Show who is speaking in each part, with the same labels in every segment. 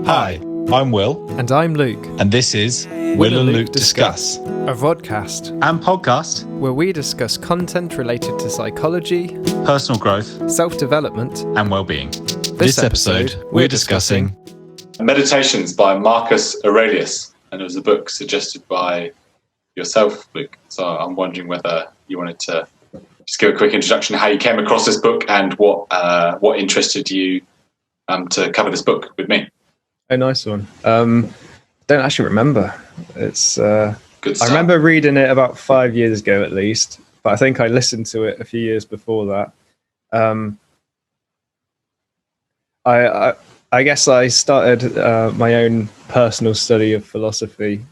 Speaker 1: Hi, I'm Will.
Speaker 2: And I'm Luke.
Speaker 1: And this is Will and Luke Discuss,
Speaker 2: a vodcast
Speaker 1: and podcast
Speaker 2: where we discuss content related to psychology,
Speaker 1: personal growth,
Speaker 2: self-development,
Speaker 1: and well-being. This episode, we're discussing
Speaker 3: Meditations by Marcus Aurelius, and it was a book suggested by yourself, Luke. So I'm wondering whether you wanted to just give a quick introduction to how you came across this book and what interested you to cover this book with me.
Speaker 4: Oh, nice one. Don't actually remember. It's
Speaker 3: Good
Speaker 4: I
Speaker 3: stuff.
Speaker 4: remember reading it about 5 years ago at least, but I think I listened to it a few years before that. I guess I started my own personal study of philosophy,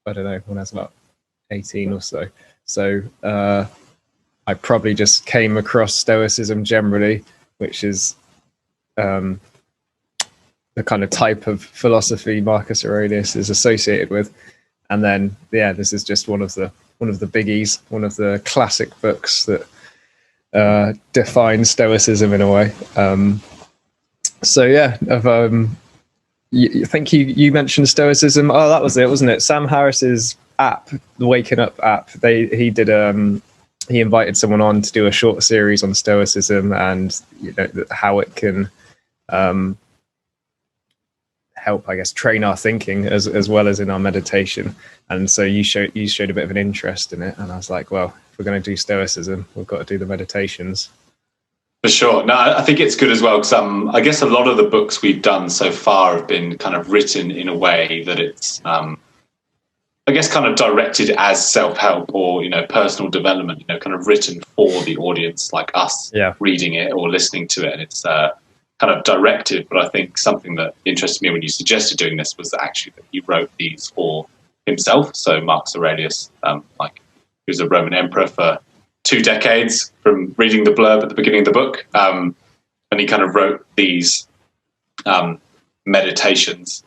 Speaker 4: I don't know, when I was about 18 or so. So I probably just came across Stoicism generally, which is the kind of type of philosophy Marcus Aurelius is associated with. And then, yeah, this is just one of the biggies, one of the classic books that define Stoicism in a way. So yeah, I think you mentioned Stoicism. Oh, that was it, wasn't it? Sam Harris's app, the Waking Up app. He invited someone on to do a short series on Stoicism and how it can help, I guess, train our thinking as well as in our meditation. And so you showed a bit of an interest in it, and I was like, well, if we're going to do Stoicism, we've got to do the meditations.
Speaker 3: For sure. No, I think it's good as well because I guess a lot of the books we've done so far have been kind of written in a way that it's, I guess, kind of directed as self-help or, personal development, kind of written for the audience like us reading it or listening to it. And it's kind of directed. But I think something that interested me when you suggested doing this was that actually that he wrote these for himself. So Marcus Aurelius, he was a Roman emperor for 2 decades from reading the blurb at the beginning of the book. And he kind of wrote these meditations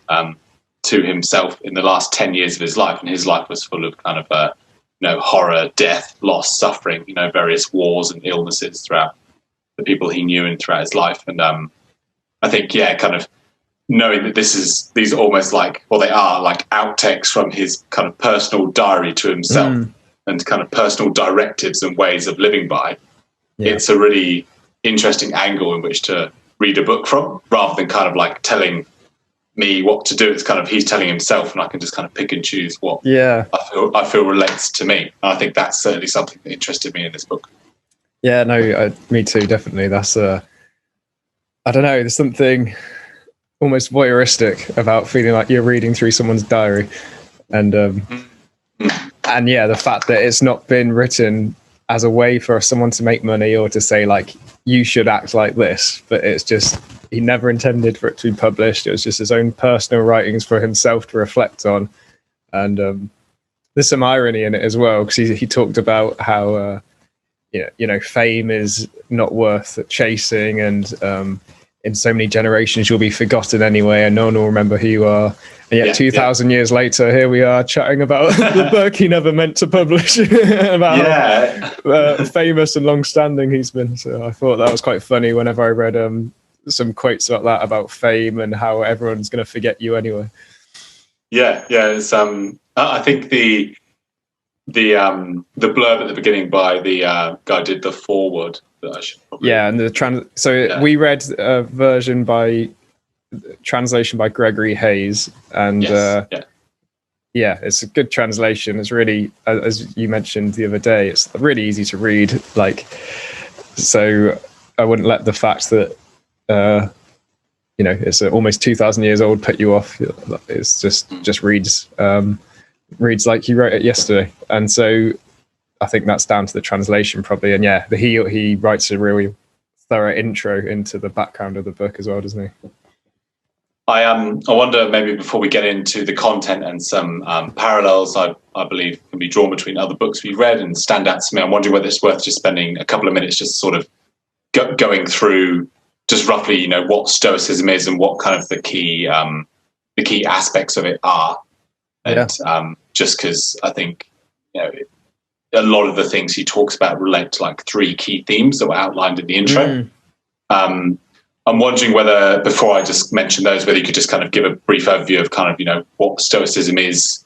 Speaker 3: to himself in the last 10 years of his life. And his life was full of kind of, horror, death, loss, suffering, various wars and illnesses throughout the people he knew and throughout his life. And I think, kind of knowing that these are almost like, well, they are like outtakes from his kind of personal diary to himself. And kind of personal directives and ways of living by. Yeah. It's a really interesting angle in which to read a book from, rather than kind of like telling me what to do. It's kind of he's telling himself, and I can just kind of pick and choose what I feel relates to me. And I think that's certainly something that interested me in this book.
Speaker 4: Yeah, no, me too, definitely. That's I don't know, there's something almost voyeuristic about feeling like you're reading through someone's diary, and and yeah, the fact that it's not been written as a way for someone to make money or to say like, you should act like this, but it's just, he never intended for it to be published. It was just his own personal writings for himself to reflect on. And there's some irony in it as well, because he talked about how, fame is not worth chasing, and in so many generations you'll be forgotten anyway and no one will remember who you are. And yet 2,000 years later, here we are chatting about the book he never meant to publish, about how famous and long-standing he's been. So I thought that was quite funny whenever I read some quotes about that, about fame and how everyone's going to forget you anyway. Yeah.
Speaker 3: It's, I think the blurb at the beginning by the guy did the foreword that I should probably...
Speaker 4: Yeah, and we read a version by translation by Gregory Hayes, and it's a good translation. It's really, as you mentioned the other day, it's really easy to read. So I wouldn't let the fact that it's almost 2,000 years old put you off. It's just reads like you wrote it yesterday, and so I think that's down to the translation probably. And he writes a really thorough intro into the background of the book as well, doesn't he?
Speaker 3: I wonder, maybe before we get into the content and some parallels I believe can be drawn between other books we've read and standouts to me, I'm wondering whether it's worth just spending a couple of minutes just sort of going through just roughly, what Stoicism is and what kind of the key aspects of it are. And just because I think, a lot of the things he talks about relate to like 3 key themes that were outlined in the intro. I'm wondering whether, before I just mention those, whether you could just kind of give a brief overview of kind of, what Stoicism is,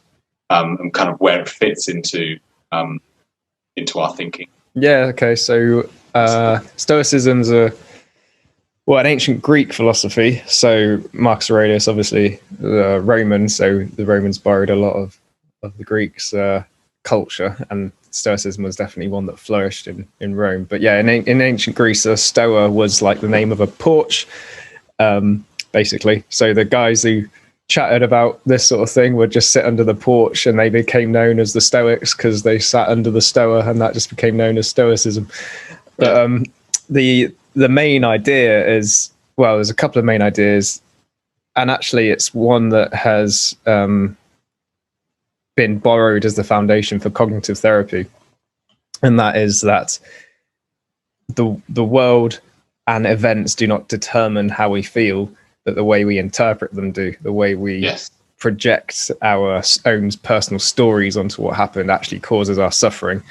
Speaker 3: and kind of where it fits into our thinking.
Speaker 4: Yeah. Okay. So Stoicism's an ancient Greek philosophy. So Marcus Aurelius, obviously, the Roman. So the Romans borrowed a lot of the Greeks' culture, and Stoicism was definitely one that flourished in Rome. But yeah, in ancient Greece, a stoa was like the name of a porch, basically. So the guys who chatted about this sort of thing would just sit under the porch, and they became known as the Stoics because they sat under the stoa, and that just became known as Stoicism. But the main idea is, well, there's a couple of main ideas, and actually it's one that has been borrowed as the foundation for cognitive therapy, and that is that the world and events do not determine how we feel, but the way we interpret them do. The way we project our own personal stories onto what happened actually causes our suffering,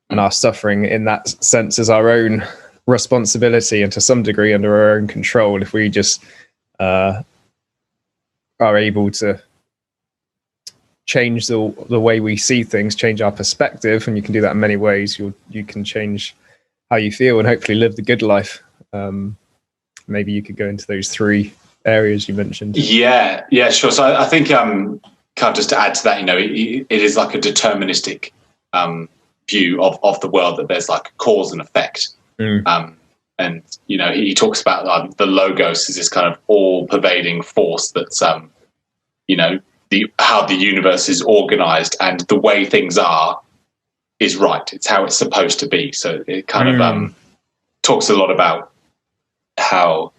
Speaker 4: and our suffering in that sense is our own responsibility and to some degree under our own control if we just are able to change the way we see things, change our perspective, and you can do that in many ways. You can change how you feel and hopefully live the good life. Maybe you could go into those three areas you mentioned.
Speaker 3: Yeah, sure. So I think kind of just to add to that, it is like a deterministic view of the world, that there's like cause and effect. And he talks about the logos as this kind of all-pervading force that's how the universe is organized, and the way things are is right. It's how it's supposed to be. So it kind of talks a lot about how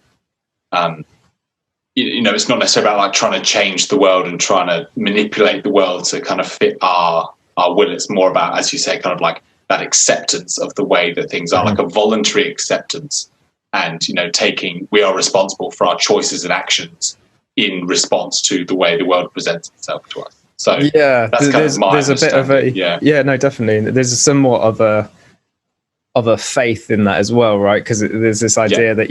Speaker 3: it's not necessarily about like trying to change the world and trying to manipulate the world to kind of fit our will. It's more about, as you say, kind of like that acceptance of the way that things are, like a voluntary acceptance, and we are responsible for our choices and actions in response to the way the world presents itself to us. So
Speaker 4: yeah,
Speaker 3: that's kind of my
Speaker 4: there's a bit of a no, definitely. There's somewhat of a faith in that as well, right? Because there's this idea that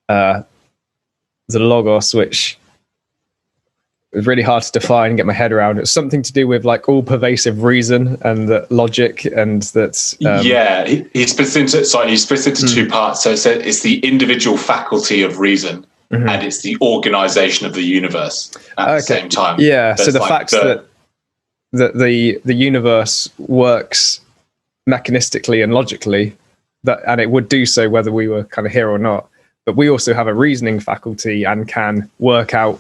Speaker 4: the logos, which is really hard to define and get my head around. It's something to do with like all pervasive reason and that logic, and that's he splits into two parts. So it's the individual faculty of reason. And it's the organization of the universe at the same time. Yeah. So the fact that the universe works mechanistically and logically, and it would do so whether we were kind of here or not. But we also have a reasoning faculty and can work out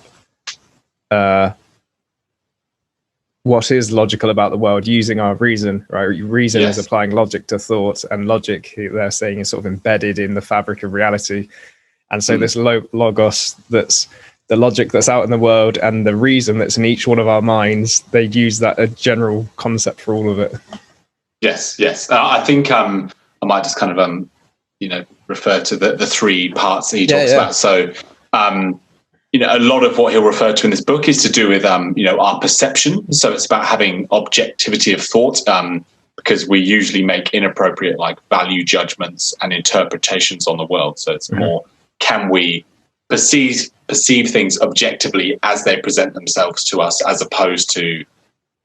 Speaker 4: what is logical about the world using our reason, right? Reason is applying logic to thought, and logic, they're saying, is sort of embedded in the fabric of reality. And so this logos, that's the logic that's out in the world, and the reason that's in each one of our minds, they'd use that a general concept for all of it.
Speaker 3: Yes. I think I might just kind of refer to the three parts that he talks about. So a lot of what he'll refer to in this book is to do with our perception. So it's about having objectivity of thought, because we usually make inappropriate like value judgments and interpretations on the world. So it's more, can we perceive things objectively as they present themselves to us, as opposed to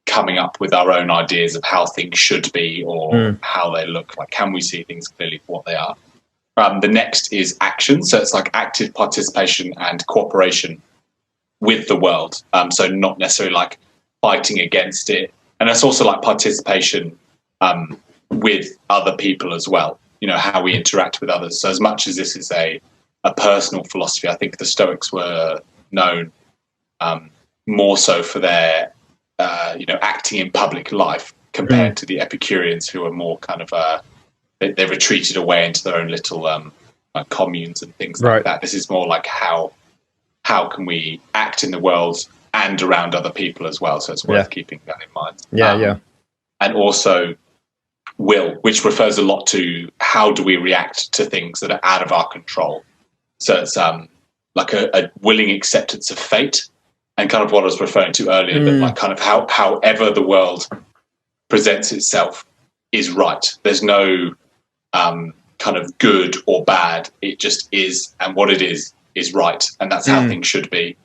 Speaker 3: coming up with our own ideas of how things should be or how they look like? Can we see things clearly for what they are? The next is action. So it's like active participation and cooperation with the world. So not necessarily like fighting against it. And it's also like participation with other people as well, how we interact with others. So as much as this is a personal philosophy, I think the Stoics were known more so for their, acting in public life compared to the Epicureans, who are more kind of, they retreated away into their own little communes and things like that. This is more like how can we act in the world and around other people as well. So it's worth keeping that in mind. And also will, which refers a lot to how do we react to things that are out of our control. So it's like a willing acceptance of fate, and kind of what I was referring to earlier, but like kind of however the world presents itself is right. There's no kind of good or bad. It just is, and what it is right, and that's how things should be.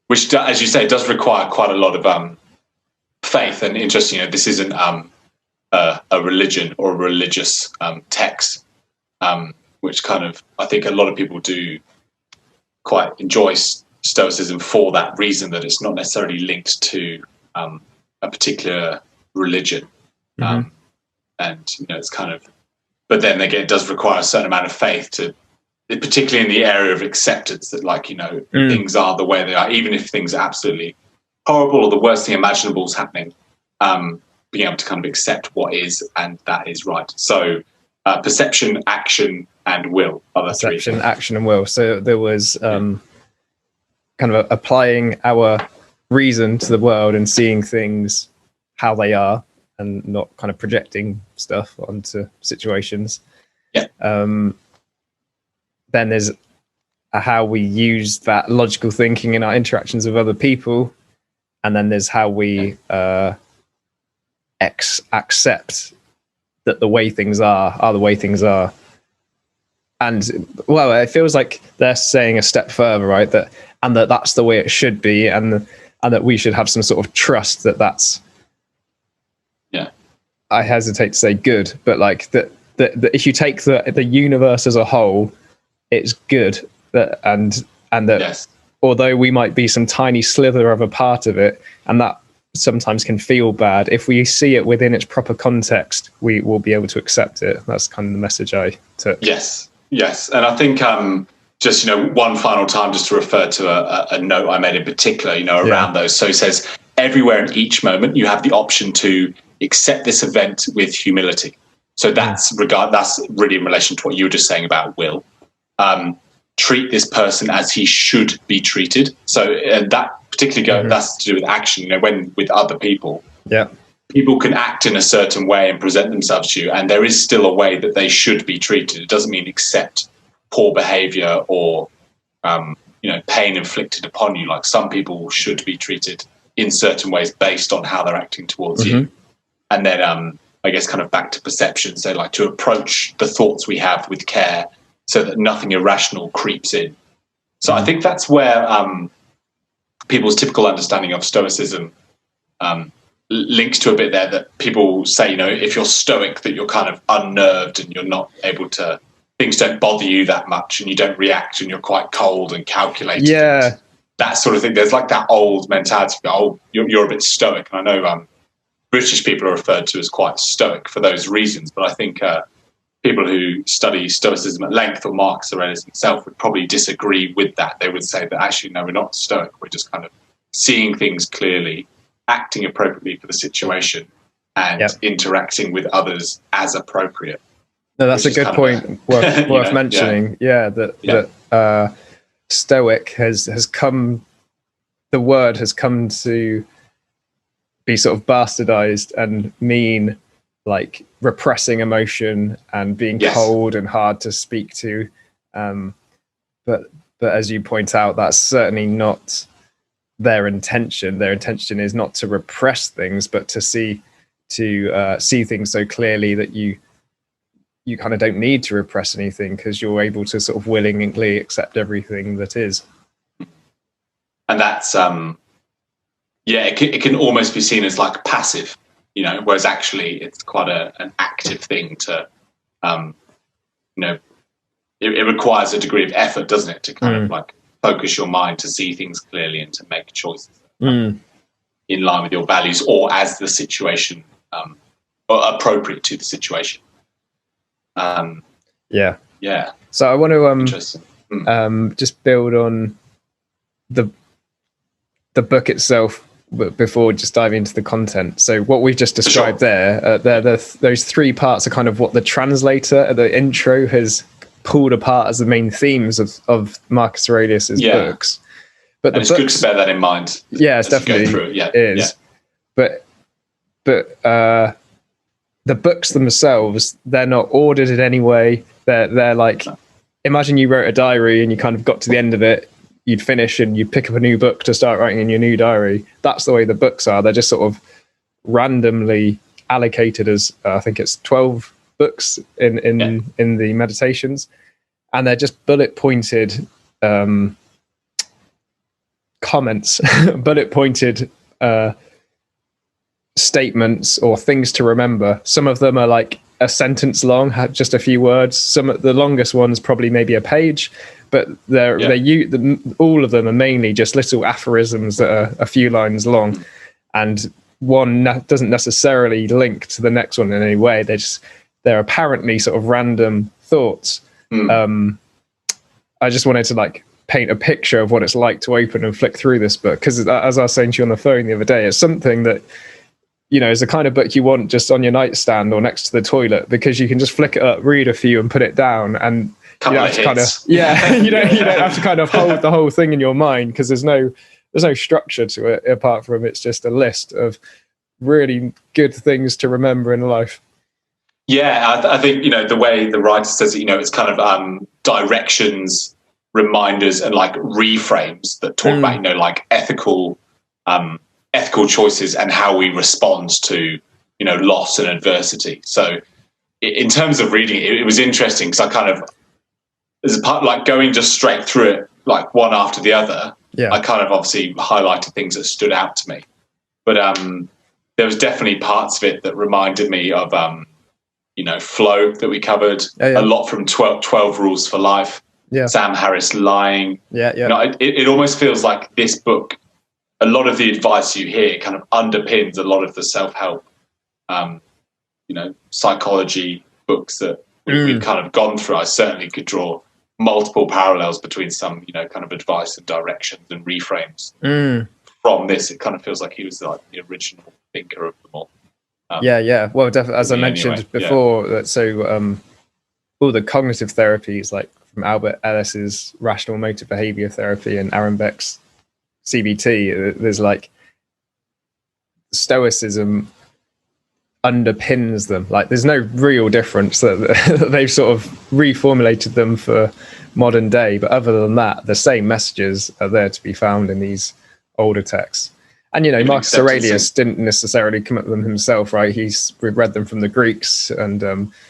Speaker 3: Which, as you say, does require quite a lot of faith. And interesting, this isn't a religion or a religious text, which kind of, I think a lot of people do quite enjoy Stoicism for that reason, that it's not necessarily linked to a particular religion. And it's kind of, but then again, it does require a certain amount of faith to, particularly in the area of acceptance, that things are the way they are, even if things are absolutely horrible or the worst thing imaginable is happening, being able to kind of accept what is, and that is right. So perception, action, and will are the three.
Speaker 4: Perception, action, and will. So there was kind of applying our reason to the world and seeing things how they are, and not kind of projecting stuff onto situations. Then there's how we use that logical thinking in our interactions with other people, and then there's how we accept that the way things are the way things are. And well, it feels like they're saying a step further, right? That's the way it should be, and that we should have some sort of trust that that's. I hesitate to say good, but like that if you take the universe as a whole, it's good. And that although we might be some tiny slither of a part of it, and that sometimes can feel bad, if we see it within its proper context, we will be able to accept it. That's kind of the message I took.
Speaker 3: Yes. And I think just, one final time, just to refer to a note I made in particular, around those. So it says, everywhere in each moment, you have the option to accept this event with humility. So that's really in relation to what you were just saying about will. Treat this person as he should be treated. So that particularly that's to do with action. When with other people, people can act in a certain way and present themselves to you, and there is still a way that they should be treated. It doesn't mean accept poor behavior or pain inflicted upon you. Like, some people should be treated in certain ways based on how they're acting towards you. And then I guess kind of back to perception, so like to approach the thoughts we have with care so that nothing irrational creeps in. So I think that's where people's typical understanding of Stoicism links to a bit there, that people say, if you're Stoic, that you're kind of unnerved and you're not able to, things don't bother you that much and you don't react and you're quite cold and calculated. And that sort of thing. There's like that old mentality, you're a bit Stoic. And I know British people are referred to as quite Stoic for those reasons, but I think people who study Stoicism at length, or Marcus Aurelius himself, would probably disagree with that. They would say that actually, no, we're not Stoic. We're just kind of seeing things clearly, acting appropriately for the situation, and interacting with others as appropriate.
Speaker 4: No, that's a good point worth mentioning. That Stoic has come, the word has come to be sort of bastardized and mean like repressing emotion and being cold and hard to speak to. But as you point out, that's certainly not their intention. Their intention is not to repress things, but to see things so clearly that you kind of don't need to repress anything, because you're able to sort of willingly accept everything that is.
Speaker 3: And that's it can almost be seen as like passive, whereas actually it's quite an active thing to, it requires a degree of effort, doesn't it, to kind of like focus your mind to see things clearly and to make choices in line with your values, or as the situation, or appropriate to the situation. So I want to just build on the book itself before just diving into the content. So what we've just described those three parts are kind of what the translator at the intro has pulled apart as the main themes of Marcus Aurelius's books. But it's good to bear that in mind.
Speaker 4: Yeah, it's definitely is. But the books themselves, they're not ordered in any way. They're like, imagine you wrote a diary and you kind of got to the end of it, you'd finish and you pick up a new book to start writing in your new diary. That's the way the books are. They're just sort of randomly allocated as, I think it's 12 books in the meditations, and they're just bullet pointed comments, bullet pointed statements or things to remember. Some of them are like a sentence long, have just a few words. The longest ones probably maybe a page, but all of them are mainly just little aphorisms that are a few lines long, and one doesn't necessarily link to the next one in any way. They're apparently sort of random thoughts. I just wanted to like paint a picture of what it's like to open and flick through this book, because as I was saying to you on the phone the other day, it's something that, you know, is the kind of book you want just on your nightstand or next to the toilet, because you can just flick it up, read a few, and put it down, and you don't have to kind of you don't have to kind of hold the whole thing in your mind, because there's no structure to it apart from it's just a list of really good things to remember in life.
Speaker 3: Yeah, I think, you know, the way the writer says it, you know, it's kind of directions, reminders, and like reframes that talk about, you know, like ethical choices and how we respond to, you know, loss and adversity. So in terms of reading it, it was interesting because I kind of, as a part, like going just straight through it, like one after the other, I kind of obviously highlighted things that stood out to me. But there was definitely parts of it that reminded me of, you know, flow that we covered, a lot from 12 Rules for Life, Sam Harris Lying. You know, it almost feels like this book, a lot of the advice you hear kind of underpins a lot of the self-help, you know, psychology books that we've kind of gone through. I certainly could draw multiple parallels between some, you know, kind of advice and directions and reframes from this. It kind of feels like he was like the original thinker of them all. Well, definitely, as I mentioned before, so all the cognitive therapies, like from Albert Ellis's rational motor behavior therapy and Aaron Beck's CBT, there's like Stoicism underpins them. Like there's no real difference that they've sort of reformulated them for modern day, but other than that, the same messages are there to be found in these older texts. And, you know, Marcus Aurelius didn't necessarily come up with them himself, right? He's read them from the Greeks and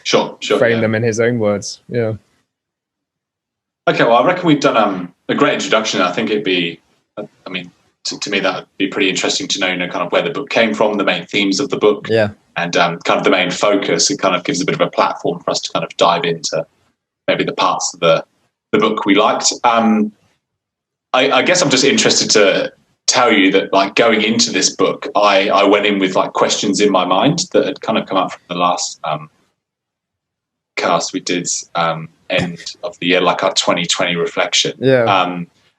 Speaker 3: framed them in his own words. Yeah. Okay, well, I reckon we've done a great introduction. I think it'd be, I mean, to me, that would be pretty interesting to know, you know, kind of where the book came from, the main themes of the book, and kind of the main focus. It kind of gives a bit of a platform for us to kind of dive into maybe the parts of the book we liked. I guess I'm just interested to tell you that, like, going into this book, I went in with like questions in my mind that had kind of come up from the last cast we did end of the year, like our 2020 reflection.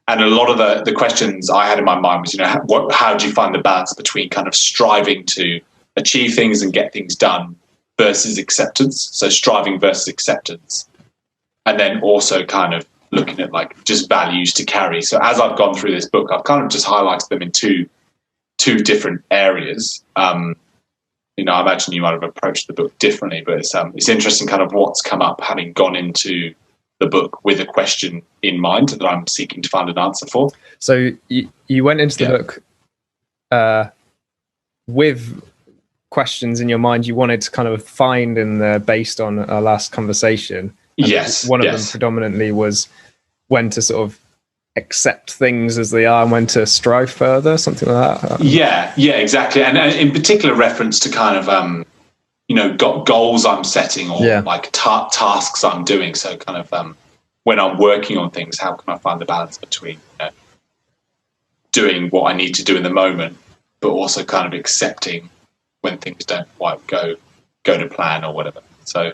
Speaker 3: And a lot of the questions I had in my mind was, you know, how do you find the balance between kind of striving to achieve things and get things done versus acceptance? So striving versus acceptance. And then also kind of looking at like just values to carry. So as I've gone through this book, I've kind of just highlighted them in two different areas. You know, I imagine you might have approached the book differently, but it's interesting kind of what's come up having gone into the book with a question in mind that I'm seeking to find an answer for.
Speaker 4: So you went into the book with questions in your mind you wanted to kind of find in there based on our last conversation. And one of them predominantly was when to sort of accept things as they are and when to strive further, something like that.
Speaker 3: Yeah, exactly. And in particular reference to kind of, you know, goals I'm setting or like tasks I'm doing. So kind of when I'm working on things, how can I find the balance between, you know, doing what I need to do in the moment, but also kind of accepting when things don't quite go to plan or whatever. So,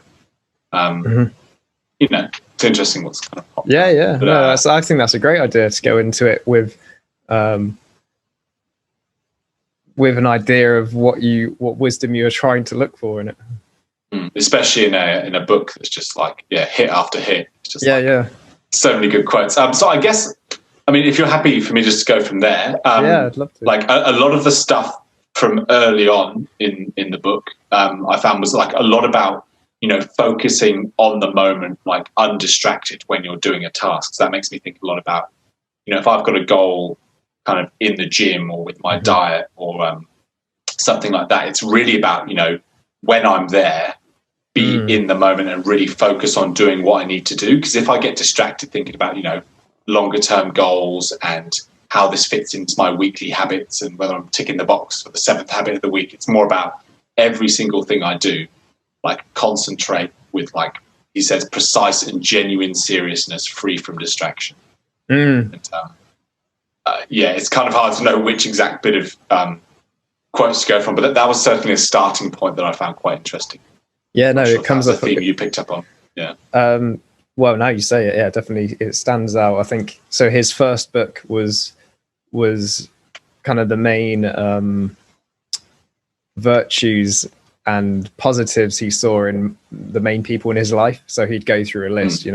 Speaker 3: you know, it's interesting what's kind of popped up. But,
Speaker 4: I think that's a great idea to go into it with an idea of what wisdom you're trying to look for in it.
Speaker 3: Especially in a book that's just like hit after hit. It's just so many good quotes. So I guess, I mean, if you're happy for me just to go from there,
Speaker 4: I'd love to.
Speaker 3: Like a lot of the stuff from early on in the book, I found was like a lot about, you know, focusing on the moment, like undistracted when you're doing a task. So that makes me think a lot about, you know, if I've got a goal kind of in the gym or with my diet or something like that, it's really about, you know, when I'm there, be in the moment and really focus on doing what I need to do. Because if I get distracted thinking about, longer term goals and how this fits into my weekly habits and whether I'm ticking the box for the 7th habit of the week, it's more about every single thing I do, like concentrate with, like he says, precise and genuine seriousness, free from distraction. And, it's kind of hard to know which exact bit of quotes to go from, but that was certainly a starting point that I found quite interesting.
Speaker 4: Yeah, no, it comes up.
Speaker 3: A theme you picked up on. Yeah.
Speaker 4: Well, now you say it, yeah, definitely, it stands out. I think so. His first book was kind of the main virtues and positives he saw in the main people in his life. So he'd go through a list,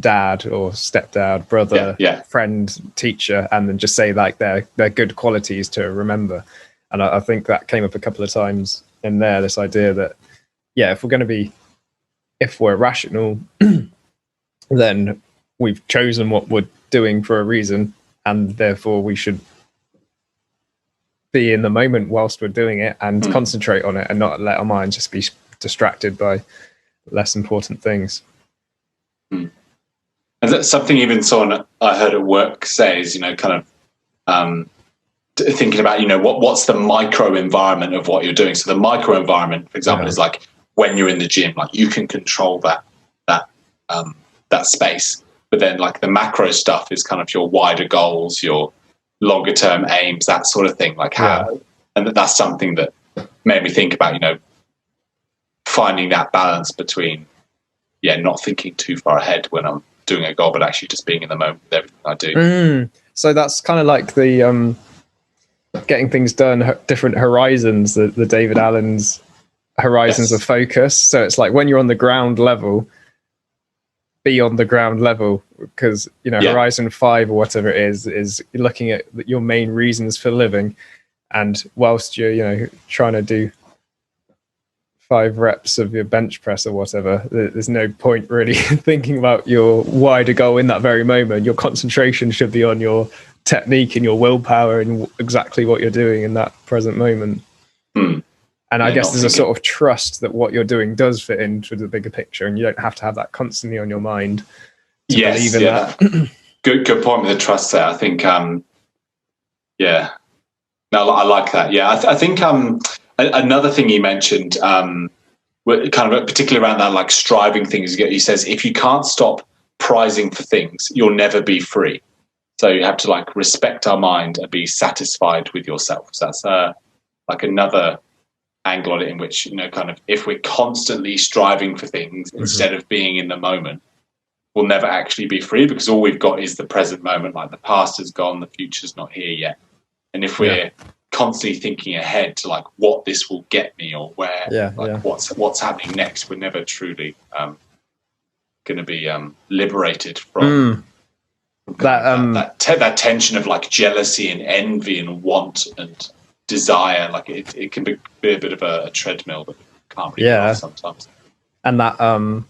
Speaker 4: dad or stepdad, brother, friend, teacher, and then just say like their good qualities to remember. And I think that came up a couple of times in there, this idea that, if we're rational, then we've chosen what we're doing for a reason, and therefore we should be in the moment whilst we're doing it and concentrate on it and not let our mind just be distracted by less important things.
Speaker 3: And that's something even someone I heard at work says, kind of thinking about, what's the micro environment of what you're doing. So the micro environment, for example, is like when you're in the gym, like you can control that space. But then like the macro stuff is kind of your wider goals, your longer term aims, that sort of thing. Like how, and that's something that made me think about, finding that balance between, not thinking too far ahead when I'm doing a goal, but actually just being in the moment with everything I do.
Speaker 4: So that's kind of like the getting things done, different horizons, the David Allen's horizons of focus. So it's like when you're on the ground level, be on the ground level, because horizon 5 or whatever it is looking at your main reasons for living, and whilst you're trying to do 5 reps of your bench press or whatever, there's no point really thinking about your wider goal in that very moment. Your concentration should be on your technique and your willpower and exactly what you're doing in that present moment. And I guess there's a sort of trust that what you're doing does fit into the bigger picture, and you don't have to have that constantly on your mind to believe in that.
Speaker 3: Good point with the trust there. I think, no, I like that. Yeah, I think another thing he mentioned, kind of particularly around that, like striving things. He says, if you can't stop prizing for things, you'll never be free. So you have to like respect our mind and be satisfied with yourself. So that's like another angle on it, in which kind of if we're constantly striving for things instead of being in the moment, we'll never actually be free, because all we've got is the present moment. Like the past is gone, the future's not here yet. And if we're constantly thinking ahead to like what this will get me or where what's happening next, we're never truly going to be liberated from that tension of like jealousy and envy and want and desire. Like it can be a bit of a treadmill that can't really last sometimes.
Speaker 4: And that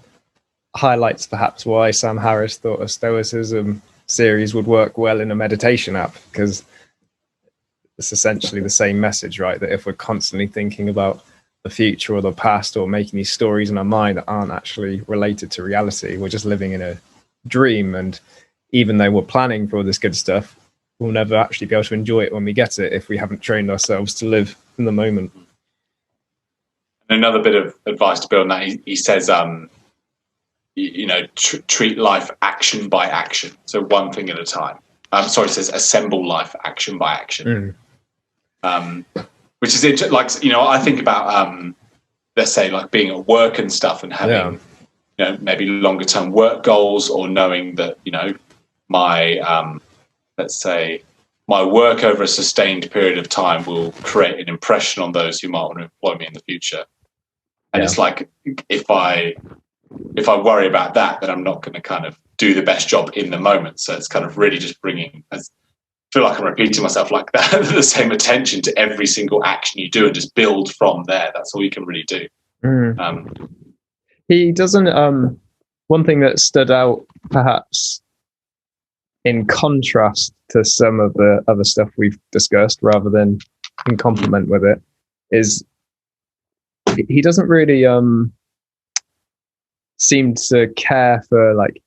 Speaker 4: highlights perhaps why Sam Harris thought a Stoicism series would work well in a meditation app, because it's essentially the same message, right? That if we're constantly thinking about the future or the past or making these stories in our mind that aren't actually related to reality, we're just living in a dream. And even though we're planning for all this good stuff, we'll never actually be able to enjoy it when we get it if we haven't trained ourselves to live in the moment.
Speaker 3: And another bit of advice to build on that, he says, treat life action by action. So one thing at a time. He says assemble life action by action. Which is like, I think about, let's say like being at work and stuff and having, maybe longer term work goals, or knowing that, my, let's say my work over a sustained period of time will create an impression on those who might want to employ me in the future. And it's like, if I worry about that, then I'm not going to kind of do the best job in the moment. So it's kind of really just bringing, I feel like I'm repeating myself like that, the same attention to every single action you do and just build from there. That's all you can really do.
Speaker 4: He doesn't, one thing that stood out perhaps in contrast to some of the other stuff we've discussed, rather than in complement with it, is he doesn't really seem to care for like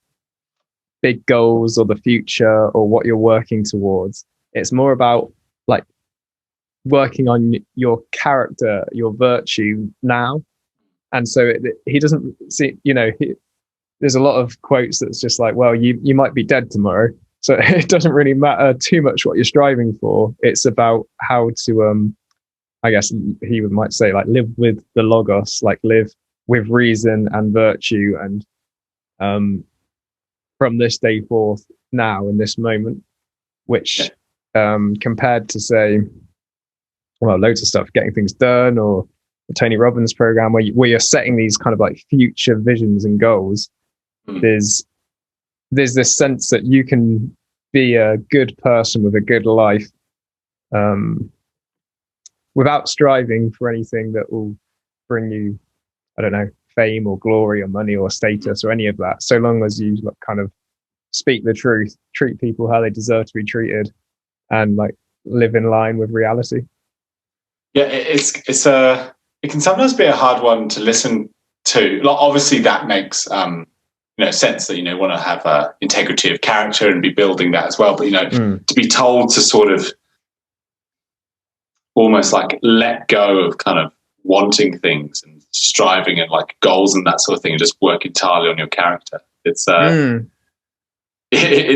Speaker 4: big goals or the future or what you're working towards. It's more about like working on your character, your virtue now. And so he doesn't see, there's a lot of quotes that's just like, well, you might be dead tomorrow. So it doesn't really matter too much what you're striving for. It's about how to, I guess he might say, like, live with the logos, like live with reason and virtue. And from this day forth, now in this moment, which compared to, say, well, loads of stuff, getting things done, or the Tony Robbins program, where you're setting these kind of like future visions and goals, there's this sense that you can be a good person with a good life without striving for anything that will bring you, I don't know, fame or glory or money or status or any of that, so long as you kind of speak the truth, treat people how they deserve to be treated, and like live in line with reality.
Speaker 3: Yeah, it can sometimes be a hard one to listen to. Like, obviously that makes sense that want to have integrity of character and be building that as well. But to be told to sort of almost like let go of kind of wanting things and striving and like goals and that sort of thing, and just work entirely on your character. It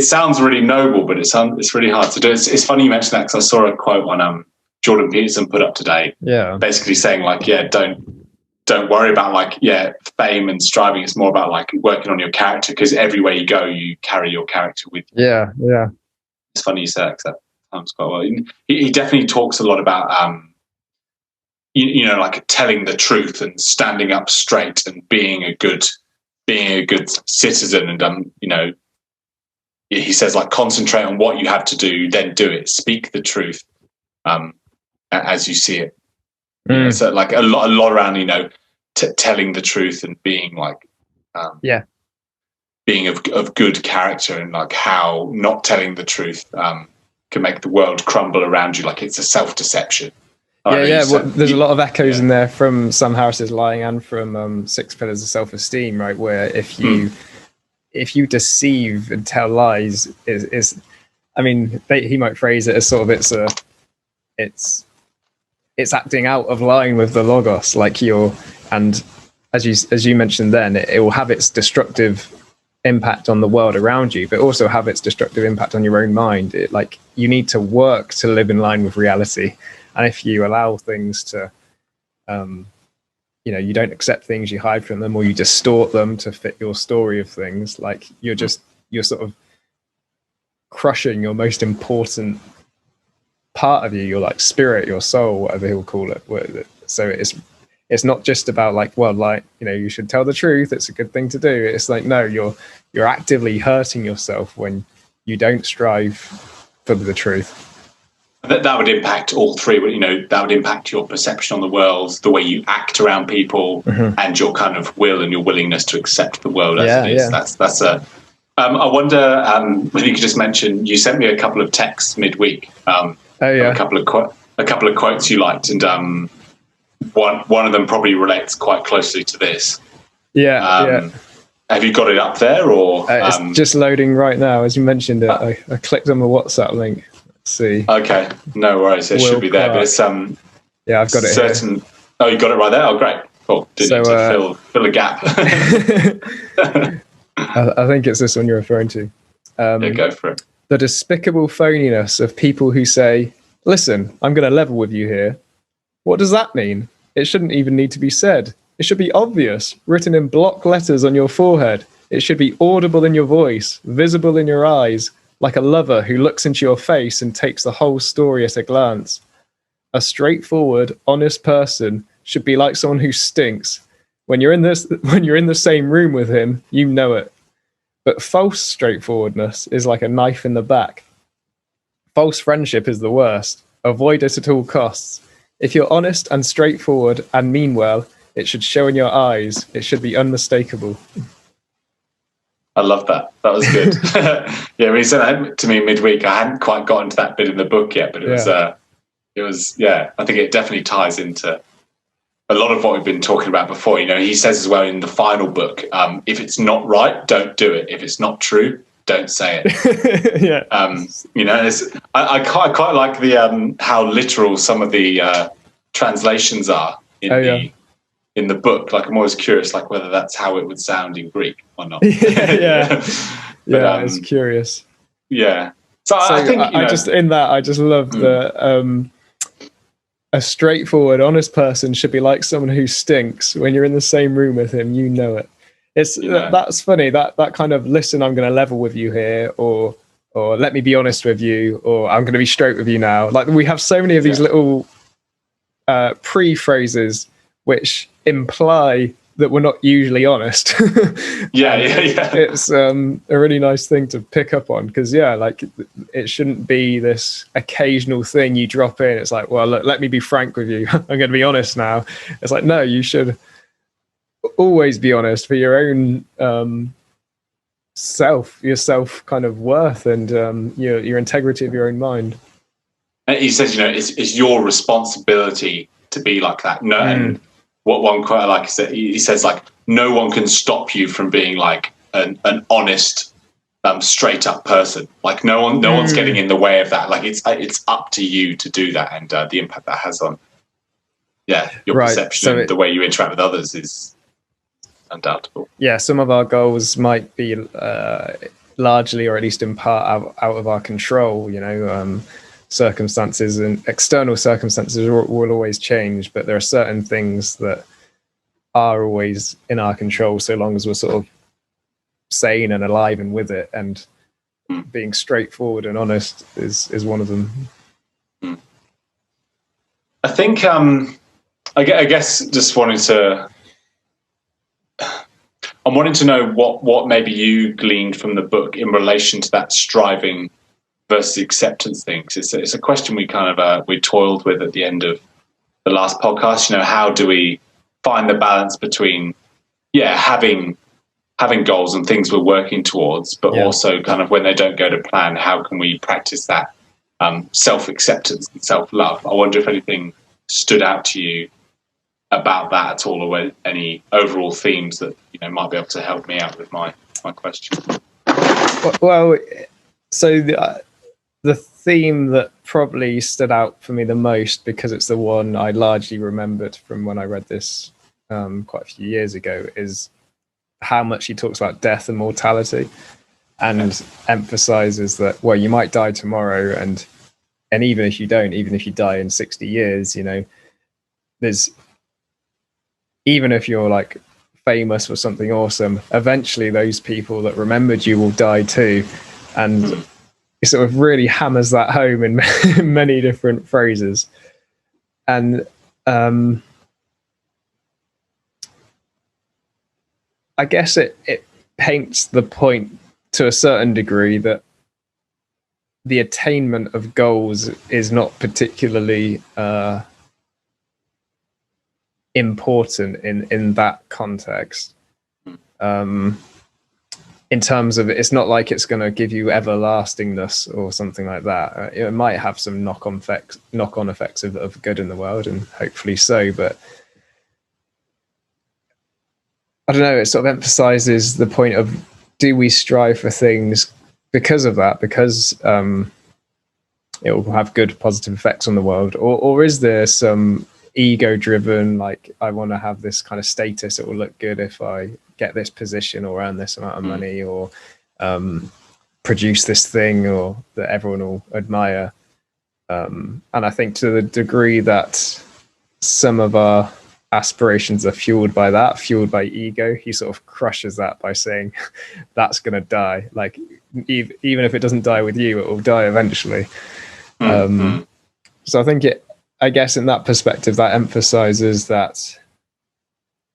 Speaker 3: sounds really noble, but it's really hard to do. It's funny you mentioned that, because I saw a quote on Jordan Peterson put up today, basically saying like, don't worry about like fame and striving. It's more about like working on your character, because everywhere you go, you carry your character with you.
Speaker 4: Yeah.
Speaker 3: It's funny you say that, 'cause that sounds quite well. He definitely talks a lot about like telling the truth and standing up straight and being a good citizen. And he says like concentrate on what you have to do, then do it. Speak the truth as you see it. So like a lot around telling the truth and being like being of good character, and like how not telling the truth can make the world crumble around you. Like it's a self-deception.
Speaker 4: There's a lot of echoes in there from Sam Harris's Lying and from 6 Pillars of Self-Esteem, right? Where if you deceive and tell lies, he might phrase it as sort of it's acting out of line with the logos, like and as you mentioned then, it will have its destructive impact on the world around you, but also have its destructive impact on your own mind. You need to work to live in line with reality. And if you allow things to, you don't accept things, you hide from them, or you distort them to fit your story of things, like you're sort of crushing your most important part of you, your like spirit, your soul, whatever he'll call it. So it's not just about like, well, like, you should tell the truth, it's a good thing to do. It's like, no, you're actively hurting yourself when you don't strive for the truth.
Speaker 3: That would impact all three. That would impact your perception on the world, the way you act around people, and your kind of will and your willingness to accept the world as it is. That's a. I wonder if you could just mention. You sent me a couple of texts midweek. A couple of quotes you liked, and one of them probably relates quite closely to this. Have you got it up there, or
Speaker 4: it's just loading right now as you mentioned it? I clicked on the WhatsApp link. See. Okay,
Speaker 3: no worries. It should be there, but it's
Speaker 4: I've got it certain here.
Speaker 3: Oh, you got it right there. Oh, great. Cool. Didn't need to fill a gap.
Speaker 4: I think it's this one you're referring to.
Speaker 3: Go for it.
Speaker 4: The despicable phoniness of people who say, listen, I'm going to level with you here. What does that mean? It shouldn't even need to be said. It should be obvious, written in block letters on your forehead. It should be audible in your voice, visible in your eyes, like a lover who looks into your face and takes the whole story at a glance. A straightforward, honest person should be like someone who stinks. When you're in the same room with him, you know it. But false straightforwardness is like a knife in the back. False friendship is the worst. Avoid it at all costs. If you're honest and straightforward and mean well, it should show in your eyes. It should be unmistakable.
Speaker 3: I love that. That was good. When he said that to me midweek, I hadn't quite gotten to that bit in the book yet, but it was. I think it definitely ties into a lot of what we've been talking about before. He says as well in the final book, if it's not right, don't do it. If it's not true, don't say it.
Speaker 4: Yeah.
Speaker 3: I quite like the how literal some of the translations are in the book. Like, I'm always curious, like whether that's how it would sound in Greek or not.
Speaker 4: Yeah.
Speaker 3: But,
Speaker 4: It's curious.
Speaker 3: Yeah. So I think
Speaker 4: I just love the a straightforward, honest person should be like someone who stinks. When you're in the same room with him, you know it. That's funny. That kind of, listen, I'm going to level with you here, or let me be honest with you, or I'm going to be straight with you now. Like, we have so many of these little pre-phrases which imply that we're not usually honest. It's a really nice thing to pick up on, because like, it shouldn't be this occasional thing you drop in. It's like, well, look, let me be frank with you. I'm going to be honest now. It's like, no, you should always be honest for your own self kind of worth, and your integrity of your own mind.
Speaker 3: And he says, it's your responsibility to be like that. No, and what one quote I like is that he says, like, no one can stop you from being like an honest, straight up person. Like, no one's getting in the way of that. Like, it's up to you to do that, and the impact that has on your perception and the way you interact with others is undoubtable. Yeah,
Speaker 4: some of our goals might be largely, or at least in part, out of our control. Circumstances and external circumstances will always change, but there are certain things that are always in our control, so long as we're sort of sane and alive and with it. And being straightforward and honest is one of them.
Speaker 3: I think I guess just wanting to know what maybe you gleaned from the book in relation to that striving versus acceptance things. It's a question we kind of we toiled with at the end of the last podcast. How do we find the balance between having goals and things we're working towards, but also kind of when they don't go to plan, how can we practice that self-acceptance and self-love? I wonder if anything stood out to you about that at all, or any overall themes that might be able to help me out with my question.
Speaker 4: Well, so the theme that probably stood out for me the most, because it's the one I largely remembered from when I read this quite a few years ago, is how much he talks about death and mortality, and emphasizes that, well, you might die tomorrow, and even if you don't, even if you die in 60 years, there's, even if you're like famous for something awesome, eventually those people that remembered you will die too. And it sort of really hammers that home in many different phrases. And I guess it paints the point to a certain degree that the attainment of goals is not particularly important in that context. In terms of, it's not like it's going to give you everlastingness or something like that. It might have some knock-on effects of good in the world, and hopefully so. But I don't know. It sort of emphasizes the point of, do we strive for things because of that? Because it will have good, positive effects on the world, or is there some ego-driven, like, I want to have this kind of status, it will look good if I get this position or earn this amount of money, or produce this thing, or that everyone will admire. And I think to the degree that some of our aspirations are fueled by ego, he sort of crushes that by saying that's going to die. Like, even if it doesn't die with you, it will die eventually. So I guess in that perspective, that emphasizes that,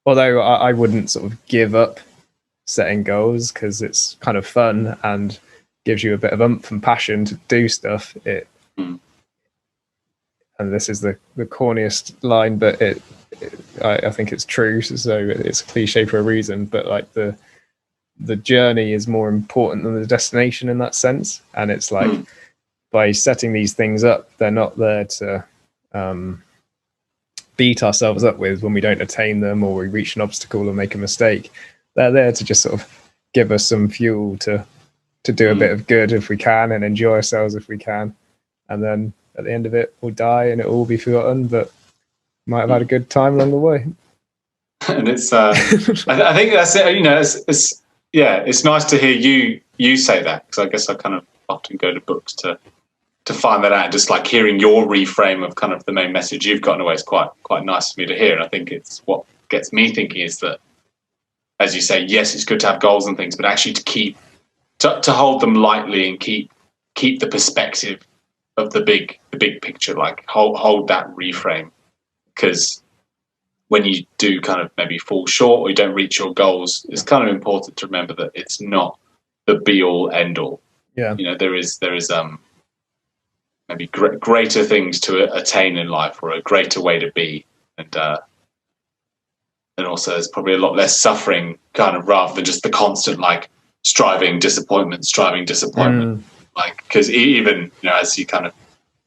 Speaker 4: although I wouldn't sort of give up setting goals, because it's kind of fun and gives you a bit of oomph and passion to do stuff. And this is the corniest line, but I think it's true. So it's a cliche for a reason. But like the journey is more important than the destination in that sense. And it's like, by setting these things up, they're not there to beat ourselves up with when we don't attain them or we reach an obstacle or make a mistake. They're there to just sort of give us some fuel to do a bit of good if we can and enjoy ourselves if we can. And then at the end of it, we'll die and it'll all be forgotten, but might have had a good time along the way.
Speaker 3: And it's, I think that's it. You know, it's nice to hear you say that, because I guess I kind of often go to books to find that out. Just like hearing your reframe of kind of the main message you've got in a way is quite nice for me to hear. And I think it's what gets me thinking is that, as you say, yes, it's good to have goals and things, but actually to hold them lightly and keep the perspective of the big picture, like hold that reframe, because when you do kind of maybe fall short or you don't reach your goals, it's kind of important to remember that it's not the be all end all.
Speaker 4: Yeah,
Speaker 3: you know, there is maybe greater things to attain in life, or a greater way to be, and also there's probably a lot less suffering, kind of, rather than just the constant like striving disappointment. Like, because even, you know, as you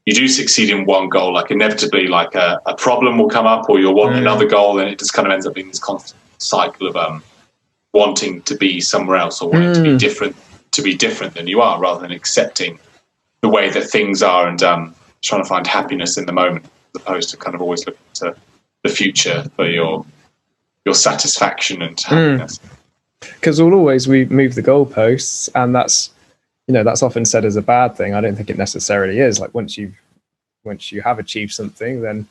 Speaker 3: do succeed in one goal, like inevitably like a problem will come up, or you'll want another goal, and it just kind of ends up being this constant cycle of wanting to be somewhere else, or wanting to be different than you are, rather than accepting the way that things are and trying to find happiness in the moment, as opposed to kind of always looking to the future for your satisfaction and happiness.
Speaker 4: Because we'll always move the goalposts, and that's often said as a bad thing. I don't think it necessarily is. Like once you have achieved something, then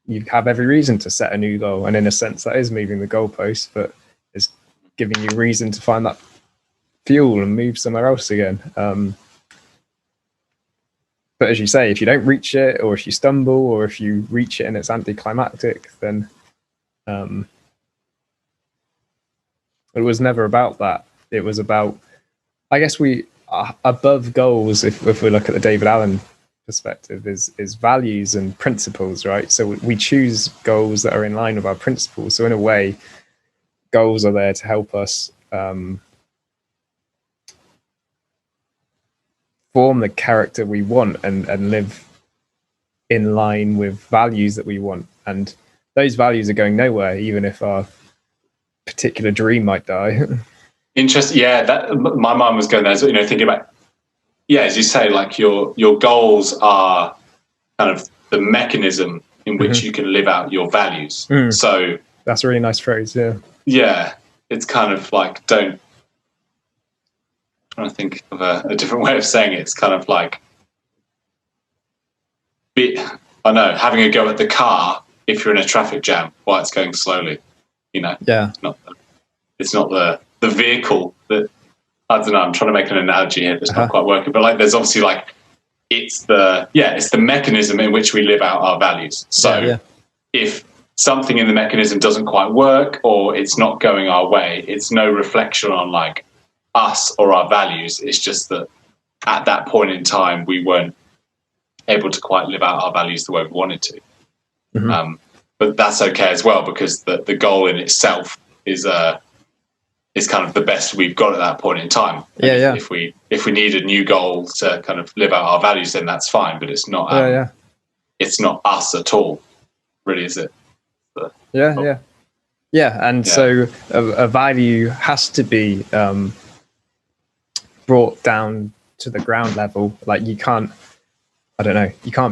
Speaker 4: you have every reason to set a new goal, and in a sense that is moving the goalposts, but it's giving you reason to find that fuel and move somewhere else again. But as you say, if you don't reach it, or if you stumble, or if you reach it and it's anticlimactic, then it was never about that. It was about, I guess, we above goals, if we look at the David Allen perspective, is values and principles, right? So we choose goals that are in line with our principles. So in a way, goals are there to help us form the character we want and live in line with values that we want. And those values are going nowhere, even if our particular dream might die.
Speaker 3: Interesting. Yeah, that my mind was going there, you know, thinking about, yeah, as you say, like your goals are kind of the mechanism in which you can live out your values. So
Speaker 4: that's a really nice phrase.
Speaker 3: Yeah, it's kind of like, I'm trying to think of a different way of saying it. It's kind of like, having a go at the car if you're in a traffic jam while it's going slowly. You know,
Speaker 4: yeah,
Speaker 3: it's not the vehicle that, I don't know, I'm trying to make an analogy here that's not quite working, but like there's obviously like it's the mechanism in which we live out our values. So if something in the mechanism doesn't quite work, or it's not going our way, it's no reflection on like us or our values. It's just that at that point in time we weren't able to quite live out our values the way we wanted to. But that's okay as well, because the goal in itself is kind of the best we've got at that point in time. If we need a new goal to kind of live out our values, then that's fine. But it's not it's not us at all, really, is it?
Speaker 4: So a value has to be brought down to the ground level. Like you can't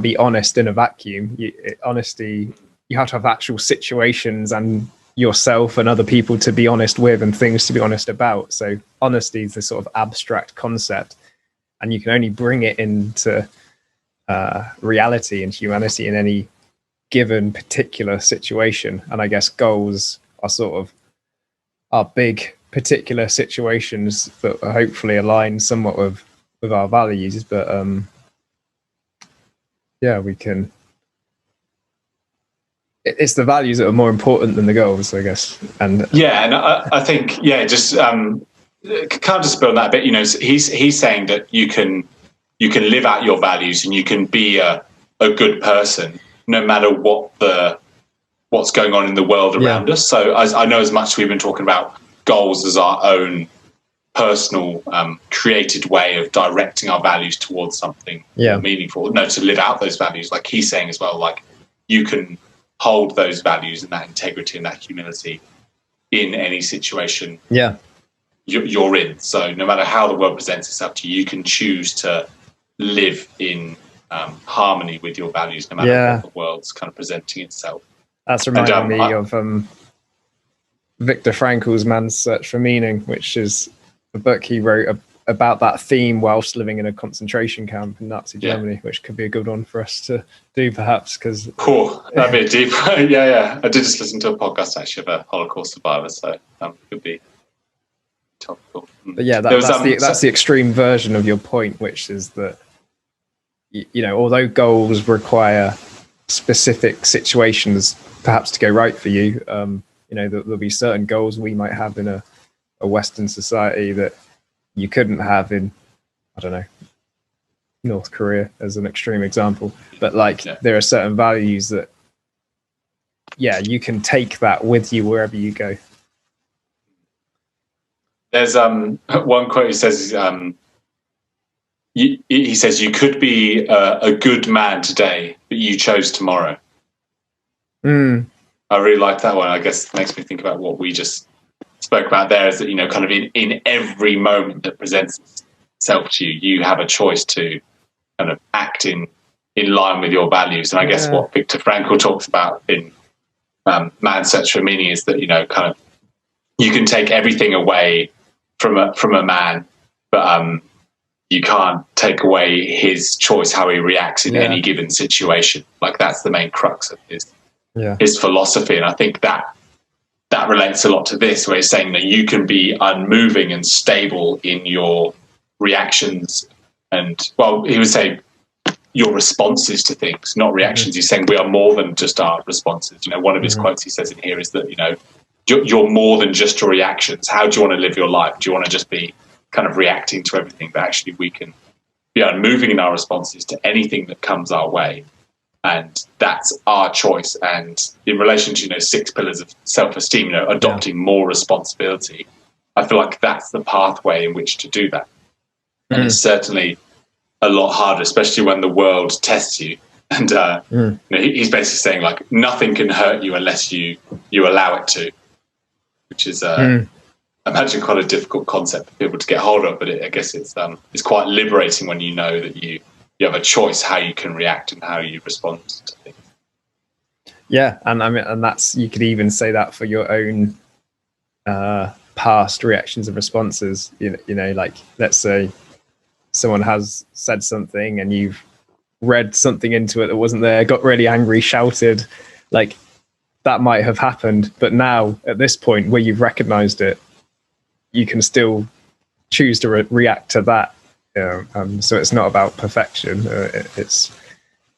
Speaker 4: be honest in a vacuum. Honesty, you have to have actual situations and yourself and other people to be honest with, and things to be honest about. So honesty is this sort of abstract concept, and you can only bring it into reality and humanity in any given particular situation. And I guess goals are sort of our big particular situations that hopefully align somewhat with our values. But we can, it's the values that are more important than the goals, I guess. And
Speaker 3: I think just can't just build that a bit. You know, he's saying that you can live out your values and you can be a good person no matter what's going on in the world around us. So I know as much we've been talking about goals as our own personal, created way of directing our values towards something meaningful. No, to live out those values, like he's saying as well, like you can hold those values and that integrity and that humility in any situation you're in. So no matter how the world presents itself to you, you can choose to live in harmony with your values, no matter what the world's kind of presenting itself.
Speaker 4: That's reminding me of Viktor Frankl's Man's Search for Meaning, which is a book he wrote about that theme whilst living in a concentration camp in Nazi Germany, which could be a good one for us to do, perhaps. Because
Speaker 3: that'd be a deep I did just listen to a podcast actually of a Holocaust survivor, so could be topical.
Speaker 4: But yeah, that's the extreme version of your point, which is that although goals require specific situations perhaps to go right for you, there'll be certain goals we might have in a Western society that you couldn't have in, I don't know, North Korea as an extreme example. But there are certain values that, you can take that with you wherever you go.
Speaker 3: There's one quote he says, he says, you could be a good man today, but you chose tomorrow. I really like that one. I guess it makes me think about what we just spoke about there, is that, kind of in every moment that presents itself to you, you have a choice to kind of act in line with your values. And I guess what Viktor Frankl talks about in Man's Search for Meaning is that, kind of you can take everything away from a man, but you can't take away his choice, how he reacts in any given situation. Like that's the main crux of his philosophy. And I think that relates a lot to this, where he's saying that you can be unmoving and stable in your reactions. And he would say your responses to things, not reactions. He's saying we are more than just our responses. One of his quotes he says in here is that, you're more than just your reactions. How do you want to live your life? Do you want to just be kind of reacting to everything? But actually we can be unmoving in our responses to anything that comes our way. And that's our choice. And in relation to, 6 pillars of self-esteem, adopting more responsibility, I feel like that's the pathway in which to do that. And it's certainly a lot harder, especially when the world tests you. And he's basically saying, like, nothing can hurt you unless you allow it to, which is, I imagine, quite a difficult concept for people to get hold of. But I guess it's quite liberating when you know that you have a choice how you can react and how you respond to things.
Speaker 4: Yeah, and I mean, and that's, you could even say that for your own past reactions and responses. Like, let's say someone has said something and you've read something into it that wasn't there, got really angry, shouted, like that might have happened. But now at this point where you've recognized it, you can still choose to react to that. So it's not about perfection. It's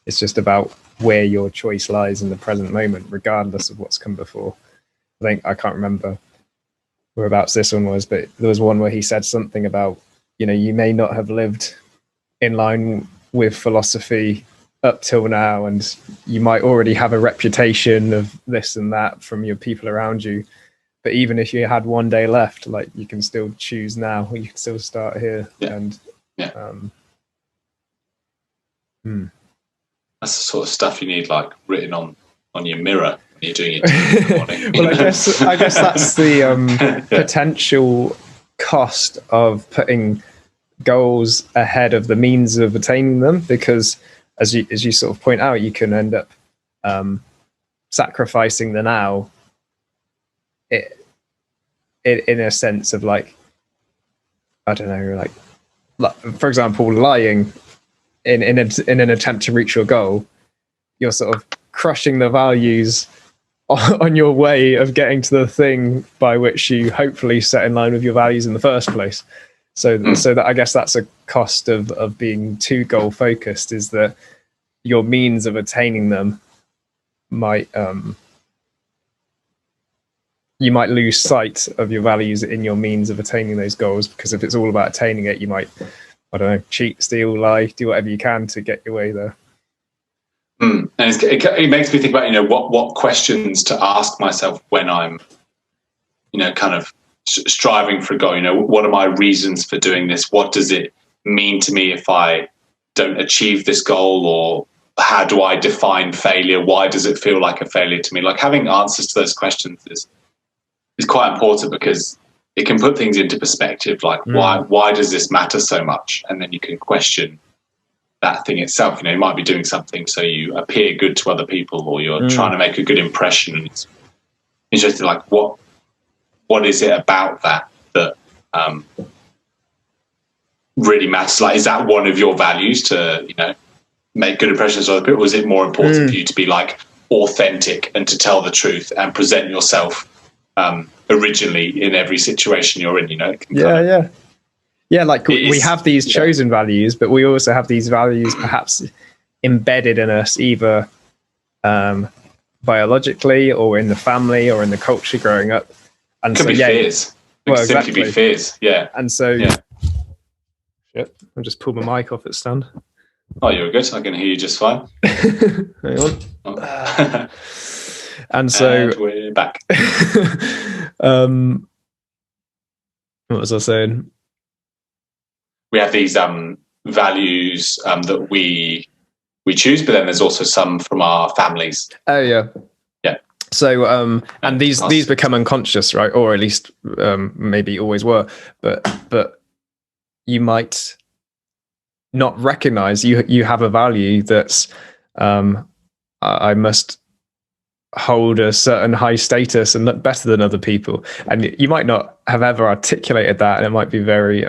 Speaker 4: just about where your choice lies in the present moment, regardless of what's come before. I can't remember whereabouts this one was, but there was one where he said something about, you may not have lived in line with philosophy up till now, and you might already have a reputation of this and that from your people around you. But even if you had one day left, like, you can still choose now, you can still start here. And
Speaker 3: that's the sort of stuff you need, like, written on your mirror when you're doing it in the morning.
Speaker 4: Well, I guess that's the potential cost of putting goals ahead of the means of attaining them, because as you sort of point out, you can end up sacrificing the now in a sense of, like, I don't know, like for example, lying in an attempt to reach your goal. You're sort of crushing the values on your way of getting to the thing by which you hopefully set in line with your values in the first place. So that, I guess that's a cost of being too goal focused, is that your means of attaining them might you might lose sight of your values in your means of attaining those goals, because if it's all about attaining it, you might, I don't know, cheat, steal, lie, do whatever you can to get your way there.
Speaker 3: And it makes me think about, what questions to ask myself when I'm, kind of striving for a goal. What are my reasons for doing this? What does it mean to me if I don't achieve this goal? Or how do I define failure? Why does it feel like a failure to me? Like, having answers to those questions is quite important, because it can put things into perspective. Like, why does this matter so much? And then you can question that thing itself. You might be doing something so you appear good to other people, or you're trying to make a good impression. And it's interesting, like, what is it about that really matters? Like, is that one of your values, to make good impressions on other people? Or is it more important for you to be like authentic and to tell the truth and present yourself originally in every situation you're in? Like,
Speaker 4: we have these chosen values, but we also have these values perhaps embedded in us, either biologically or in the family or in the culture growing up. And
Speaker 3: could be fears. It could simply be fears. Yeah.
Speaker 4: And so, shit, I'll just pull my mic off its stand.
Speaker 3: Oh, you're good. I can hear you just fine.
Speaker 4: Hang on. And so,
Speaker 3: and we're back.
Speaker 4: What was I saying?
Speaker 3: We have these values that we choose, but then there's also some from our families.
Speaker 4: Oh yeah. So, and these become unconscious, right? Or at least maybe always were, but you might not recognize you have a value that's I must hold a certain high status and look better than other people. And you might not have ever articulated that, and it might be very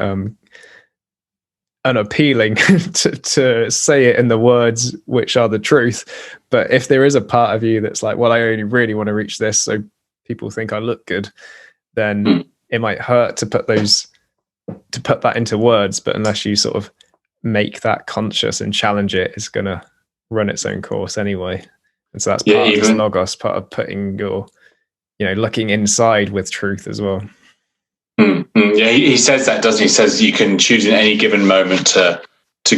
Speaker 4: unappealing to say it in the words which are the truth. But if there is a part of you that's like, well, I only really want to reach this so people think I look good, then it might hurt to put that into words. But unless you sort of make that conscious and challenge it, it's going to run its own course anyway. And so that's part of this logos, part of putting your, looking inside with truth as well.
Speaker 3: Yeah, he says that, doesn't he? He says you can choose in any given moment to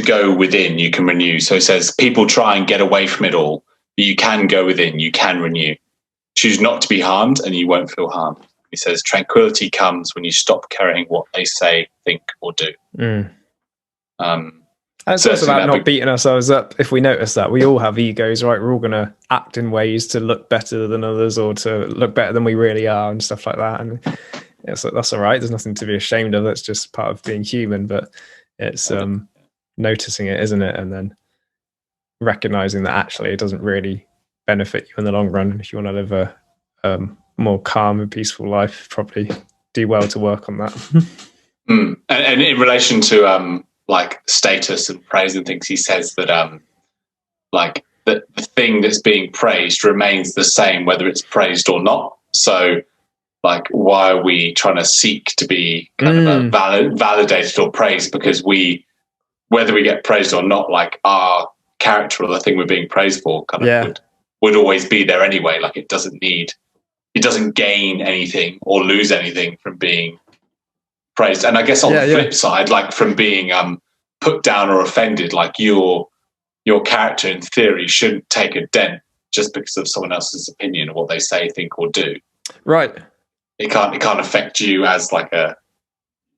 Speaker 3: go within, you can renew. So he says people try and get away from it all, but you can go within, you can renew. Choose not to be harmed and you won't feel harmed. He says tranquility comes when you stop caring what they say, think, or do.
Speaker 4: And it's also about not beating ourselves up if we notice that. We all have egos, right? We're all going to act in ways to look better than others, or to look better than we really are, and stuff like that. And so that's all right. There's nothing to be ashamed of. It's just part of being human. But it's noticing it, isn't it? And then recognizing that actually it doesn't really benefit you in the long run. If you want to live a more calm and peaceful life, probably do well to work on that.
Speaker 3: And in relation to like status and praise and things, he says that like the thing that's being praised remains the same whether it's praised or not. So like, why are we trying to seek to be kind of validated or praised? Because whether we get praised or not, like our character or the thing we're being praised for kind of would always be there anyway. Like, it doesn't gain anything or lose anything from being praised. And I guess on the flip side, like from being put down or offended, like your character in theory shouldn't take a dent just because of someone else's opinion or what they say, think, or do.
Speaker 4: Right.
Speaker 3: It can't affect you as like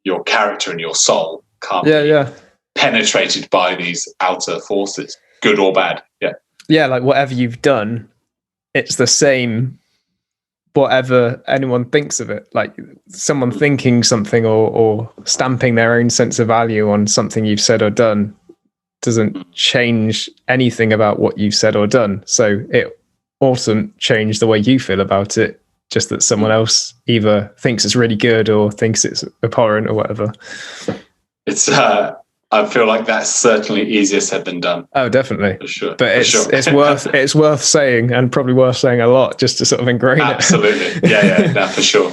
Speaker 3: your character and your soul can't be penetrated by these outer forces, good or bad. Yeah,
Speaker 4: like whatever you've done, it's the same whatever anyone thinks of it. Like someone thinking something or stamping their own sense of value on something you've said or done doesn't change anything about what you've said or done. So it also change the way you feel about it, just that someone else either thinks it's really good or thinks it's abhorrent or whatever.
Speaker 3: It's I feel like that's certainly easier said than done.
Speaker 4: Oh, definitely.
Speaker 3: For sure.
Speaker 4: But it's worth saying, and probably worth saying a lot, just to sort of ingrain it.
Speaker 3: Absolutely. Yeah. No, for sure.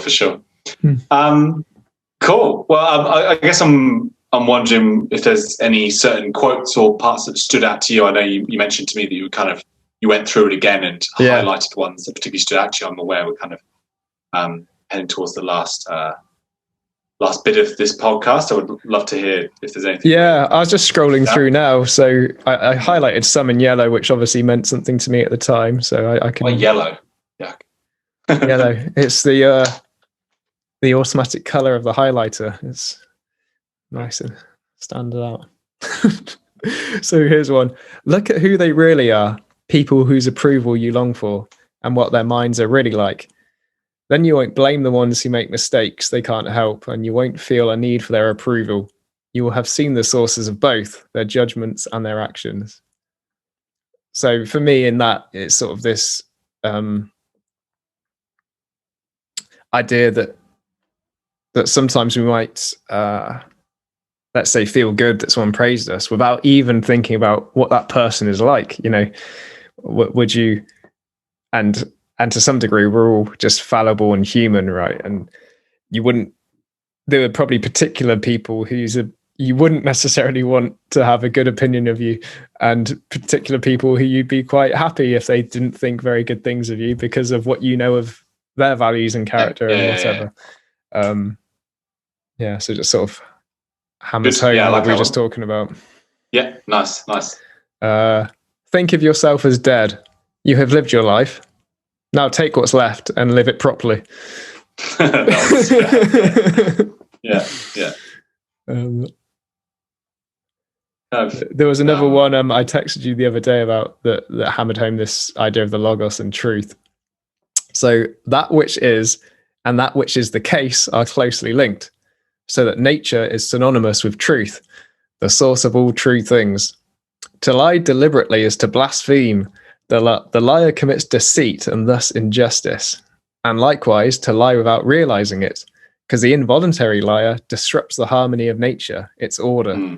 Speaker 3: Cool. Well, I guess I'm wondering if there's any certain quotes or parts that stood out to you. I know you mentioned to me that you went through it again and highlighted ones that particularly stood out to you. I'm aware we're kind of heading towards the last bit of this podcast. I would love to hear if there's anything.
Speaker 4: Yeah, I was just scrolling through now. So I highlighted some in yellow, which obviously meant something to me at the time. So I can.
Speaker 3: Yellow. Yeah.
Speaker 4: Yellow. It's the the automatic color of the highlighter is nice and standing out. So here's one. Look at who they really are, people whose approval you long for, and what their minds are really like. Then you won't blame the ones who make mistakes they can't help, and you won't feel a need for their approval. You will have seen the sources of both, their judgments and their actions. So for me, in that, it's sort of this idea that sometimes we might, let's say, feel good that someone praised us without even thinking about what that person is like. You know, would you? And to some degree, we're all just fallible and human, right? And you wouldn't. There are probably particular people you wouldn't necessarily want to have a good opinion of you, and particular people who you'd be quite happy if they didn't think very good things of you because of what you know of their values and character and whatever. So just sort of hammers home what we were just talking about.
Speaker 3: Yeah, nice.
Speaker 4: Think of yourself as dead. You have lived your life. Now take what's left and live it properly.
Speaker 3: Yeah.
Speaker 4: There was another one I texted you the other day about that hammered home this idea of the logos and truth. So that which is and that which is the case are closely linked, so that nature is synonymous with truth, the source of all true things. To lie deliberately is to blaspheme. The liar commits deceit and thus injustice. And likewise, to lie without realizing it, because the involuntary liar disrupts the harmony of nature, its order.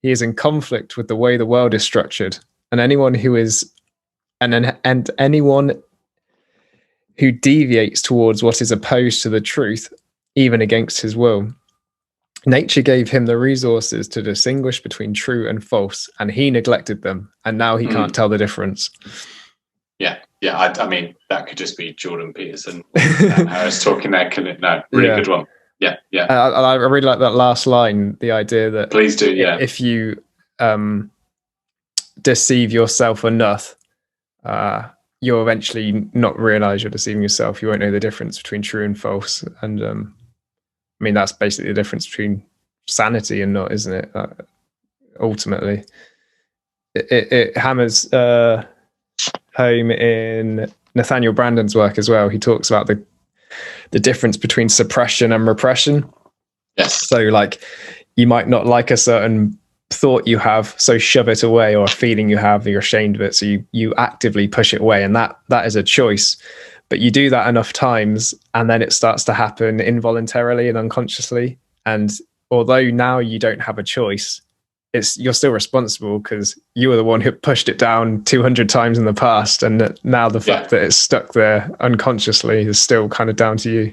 Speaker 4: He is in conflict with the way the world is structured, and anyone who deviates towards what is opposed to the truth, even against his will. Nature gave him the resources to distinguish between true and false, and he neglected them, and now he can't tell the difference.
Speaker 3: Yeah. I mean, that could just be Jordan Peterson and Harris talking there. Good one. Yeah.
Speaker 4: I really like that last line, the idea that
Speaker 3: please do,
Speaker 4: if you deceive yourself enough, you'll eventually not realize you're deceiving yourself. You won't know the difference between true and false. And I mean, that's basically the difference between sanity and not, isn't it? Ultimately, it hammers home in Nathaniel Brandon's work as well. He talks about the difference between suppression and repression.
Speaker 3: Yes.
Speaker 4: So like, you might not like a certain thought you have, so shove it away, or a feeling you have, you're ashamed of it, so you actively push it away, and that is a choice. But you do that enough times, and then it starts to happen involuntarily and unconsciously. And although now you don't have a choice, you're still responsible because you were the one who pushed it down 200 times in the past, and now the fact that it's stuck there unconsciously is still kind of down to you.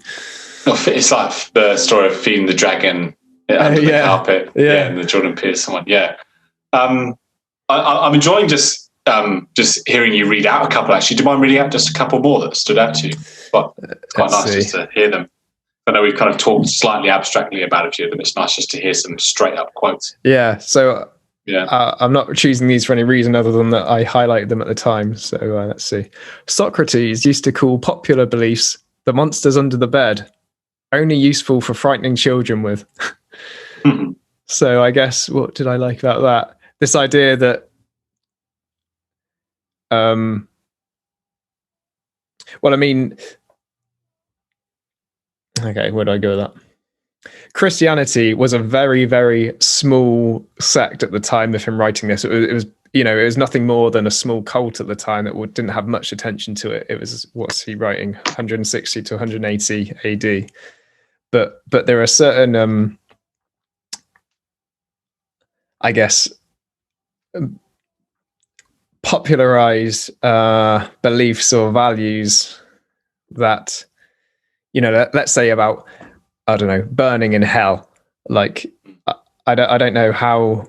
Speaker 3: It's like the story of feeding the dragon under the carpet. And the Jordan Peterson one. I'm enjoying just hearing you read out a couple. Actually, do you mind reading out just a couple more that stood out to you? But it's quite nice just to hear them. I know we've kind of talked slightly abstractly about a few of them. It's nice just to hear some straight up quotes.
Speaker 4: So I'm not choosing these for any reason other than that I highlighted them at the time. So let's see. Socrates used to call popular beliefs the monsters under the bed, only useful for frightening children with. So I guess, what did I like about that? This idea that okay, where do I go with that? Christianity was a very, very small sect at the time of him writing this. It was nothing more than a small cult at the time that didn't have much attention to it. It was, what's he writing, 160 to 180 AD. But there are certain, I guess, popularized beliefs or values that, let's say about, I don't know, burning in hell. Like, I don't know how,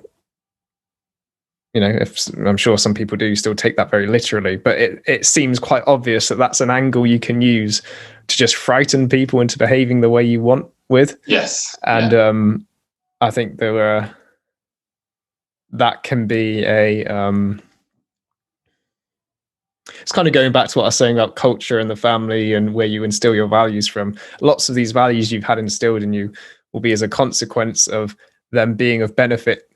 Speaker 4: if I'm sure some people do still take that very literally, but it seems quite obvious that that's an angle you can use to just frighten people into behaving the way you want with.
Speaker 3: Yes.
Speaker 4: And I think that can be it's kind of going back to what I was saying about culture and the family and where you instill your values from. Lots of these values you've had instilled in you will be as a consequence of them being of benefit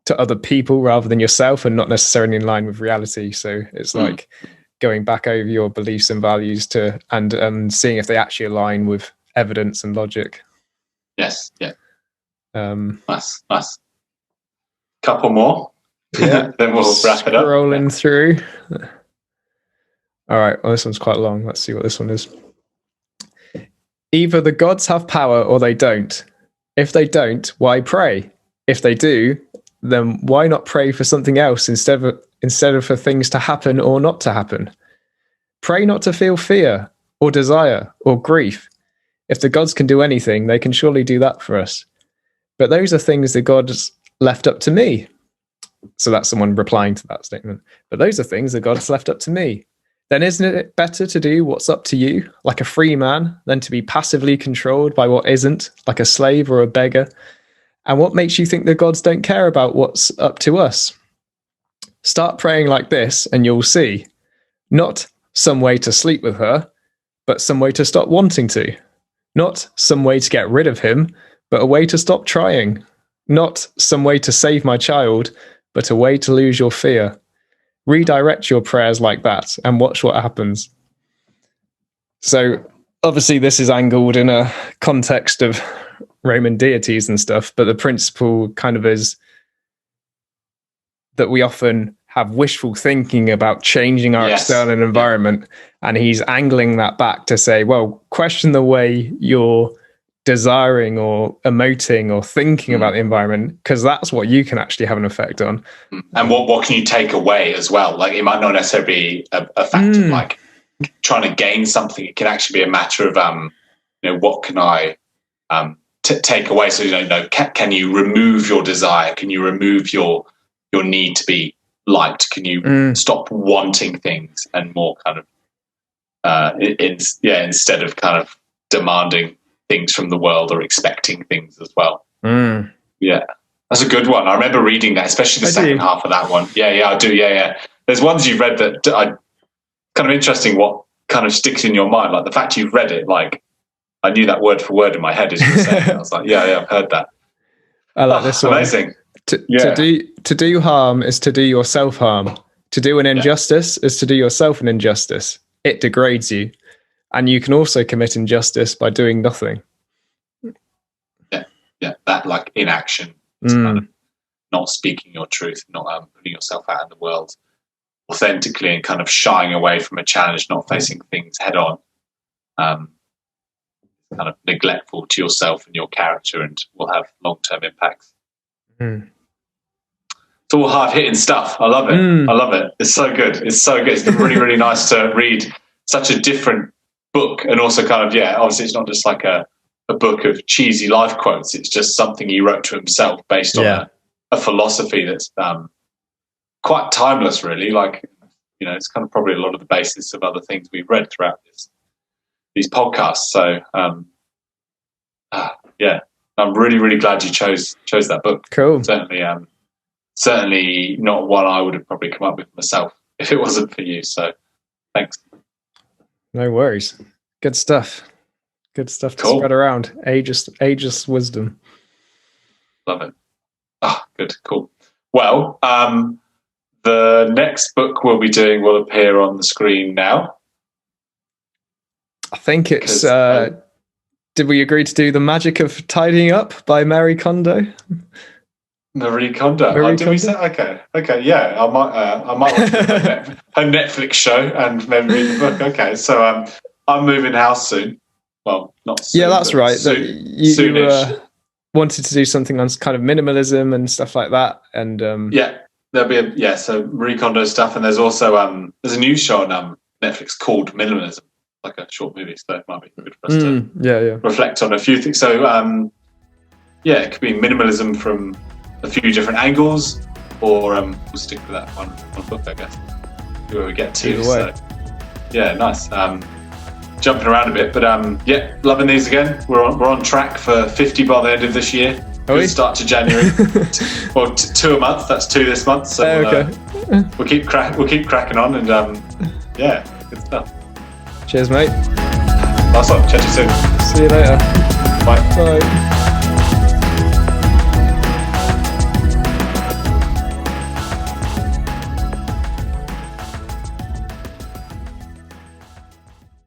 Speaker 4: to other people rather than yourself, and not necessarily in line with reality. So it's like going back over your beliefs and values and seeing if they actually align with evidence and logic.
Speaker 3: Yes. Yeah. Nice. Couple more.
Speaker 4: Yeah.
Speaker 3: Then we'll wrap it up.
Speaker 4: Scrolling through. All right. Well, this one's quite long. Let's see what this one is. Either the gods have power or they don't. If they don't, why pray? If they do, then why not pray for something else instead of for things to happen or not to happen? Pray not to feel fear or desire or grief. If the gods can do anything, they can surely do that for us. But those are things the gods left up to me. So that's someone replying to that statement. But those are things the gods left up to me. Then isn't it better to do what's up to you, like a free man, than to be passively controlled by what isn't, like a slave or a beggar? And what makes you think the gods don't care about what's up to us? Start praying like this and you'll see. Not some way to sleep with her, but some way to stop wanting to. Not some way to get rid of him, but a way to stop trying. Not some way to save my child, but a way to lose your fear. Redirect your prayers like that and watch what happens. So obviously this is angled in a context of Roman deities and stuff, but the principle kind of is that we often have wishful thinking about changing our external environment, and he's angling that back to say, well, question the way you're desiring or emoting or thinking about the environment, because that's what you can actually have an effect on.
Speaker 3: And what can you take away as well? Like, it might not necessarily be a fact of like trying to gain something. It can actually be a matter of what can I take away? So can you remove your desire? Can you remove your need to be liked? Can you stop wanting things and more kind of instead of kind of demanding things from the world or expecting things as well. Yeah, that's a good one. I remember reading that, especially the second half of that one. Yeah, I do. Yeah. There's ones you've read that kind of interesting what kind of sticks in your mind. Like the fact you've read it, like I knew that word for word in my head as you were saying it. I was like, yeah, I've heard that.
Speaker 4: I like this one.
Speaker 3: Amazing.
Speaker 4: To do harm is to do yourself harm. To do an injustice is to do yourself an injustice. It degrades you. And you can also commit injustice by doing nothing. Yeah, that like inaction, kind of not speaking your truth, not putting yourself out in the world authentically, and kind of shying away from a challenge, not facing things head on, kind of neglectful to yourself and your character, and will have long-term impacts. It's all hard-hitting stuff. I love it. It's so good. It's really, really nice to read such a different book, and also kind of obviously it's not just like a book of cheesy life quotes. It's just something he wrote to himself based on a philosophy that's quite timeless, really. Like, it's kind of probably a lot of the basis of other things we've read throughout these podcasts. So I'm really, really glad you chose that book. Cool.
Speaker 3: Certainly not one I would have probably come up with myself if it wasn't for you. So thanks. No
Speaker 4: worries. Good stuff. Good stuff to spread around. Ageless wisdom.
Speaker 3: Love it. Good. Cool. Well, the next book we'll be doing will appear on the screen now.
Speaker 4: I think it's... did we agree to do The Magic of Tidying Up by Marie Kondo?
Speaker 3: Marie Kondo. Did we say? Okay. Yeah, I might watch her Netflix show and maybe read the book. Okay, so I'm moving house soon. Well, not soon.
Speaker 4: Yeah, that's right.
Speaker 3: Soonish.
Speaker 4: Wanted to do something on kind of minimalism and stuff like that, and
Speaker 3: there'll be so Marie Kondo stuff, and there's also there's a new show on Netflix called Minimalism, like a short movie, so it might be good for us to reflect on a few things. So it could be minimalism from a few different angles, or we'll stick with that one book, I guess, where we get to. So, nice. Jumping around a bit, but loving these again. We're on track for 50 by the end of this year. Good start to January. Well, 2 a month. That's 2 this month. So we'll keep cracking on, and Yeah, good stuff.
Speaker 4: Cheers, mate.
Speaker 3: Last one. Chat to you soon.
Speaker 4: See you later.
Speaker 3: Bye.
Speaker 4: Bye.